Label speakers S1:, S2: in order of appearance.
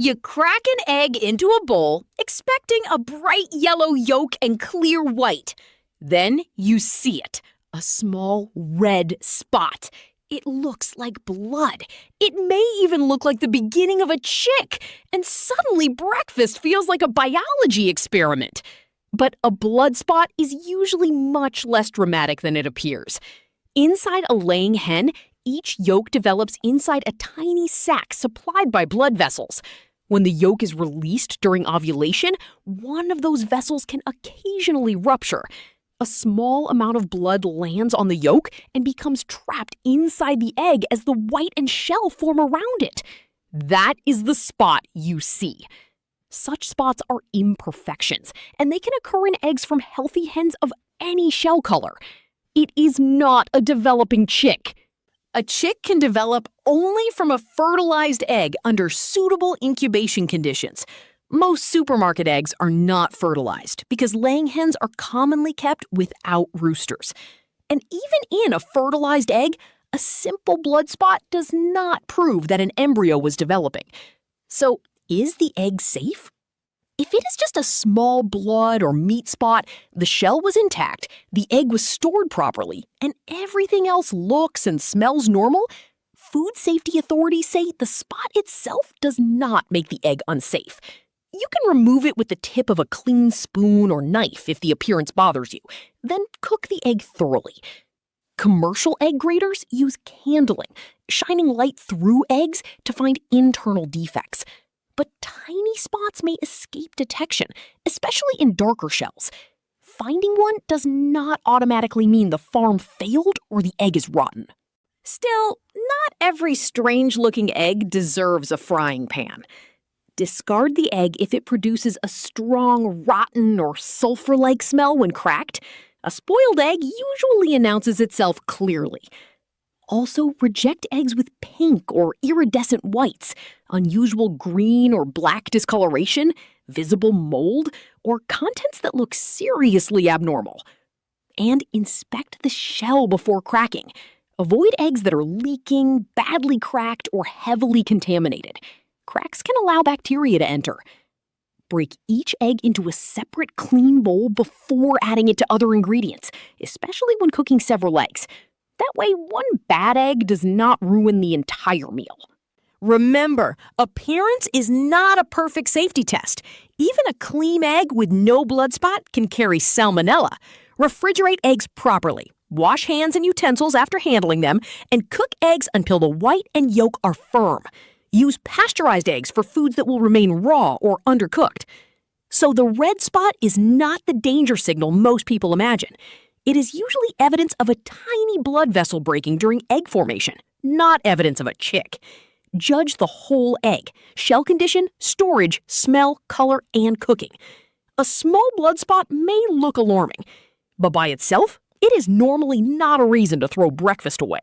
S1: You crack an egg into a bowl, expecting a bright yellow yolk and clear white. Then you see it, a small red spot. It looks like blood. It may even look like the beginning of a chick. And suddenly breakfast feels like a biology experiment. But a blood spot is usually much less dramatic than it appears. Inside a laying hen, each yolk develops inside a tiny sac supplied by blood vessels. When the yolk is released during ovulation, one of those vessels can occasionally rupture. A small amount of blood lands on the yolk and becomes trapped inside the egg as the white and shell form around it. That is the spot you see. Such spots are imperfections, and they can occur in eggs from healthy hens of any shell color. It is not a developing chick. A chick can develop only from a fertilized egg under suitable incubation conditions. Most supermarket eggs are not fertilized because laying hens are commonly kept without roosters. And even in a fertilized egg, a simple blood spot does not prove that an embryo was developing. So, is the egg safe? If it is just a small blood or meat spot, the shell was intact, the egg was stored properly, and everything else looks and smells normal, food safety authorities say the spot itself does not make the egg unsafe. You can remove it with the tip of a clean spoon or knife if the appearance bothers you. Then cook the egg thoroughly. Commercial egg graders use candling, shining light through eggs to find internal defects. But tiny spots may escape detection, especially in darker shells. Finding one does not automatically mean the farm failed or the egg is rotten. Still, not every strange-looking egg deserves a frying pan. Discard the egg if it produces a strong, rotten, or sulfur-like smell when cracked. A spoiled egg usually announces itself clearly. Also, reject eggs with pink or iridescent whites, unusual green or black discoloration, visible mold, or contents that look seriously abnormal. And inspect the shell before cracking. Avoid eggs that are leaking, badly cracked, or heavily contaminated. Cracks can allow bacteria to enter. Break each egg into a separate clean bowl before adding it to other ingredients, especially when cooking several eggs. That way, one bad egg does not ruin the entire meal. Remember, appearance is not a perfect safety test. Even a clean egg with no blood spot can carry salmonella. Refrigerate eggs properly. Wash hands and utensils after handling them, and cook eggs until the white and yolk are firm. Use pasteurized eggs for foods that will remain raw or undercooked. So the red spot is not the danger signal most people imagine. It is usually evidence of a tiny blood vessel breaking during egg formation, not evidence of a chick. Judge the whole egg: shell condition, storage, smell, color, and cooking. A small blood spot may look alarming, but by itself, it is normally not a reason to throw breakfast away.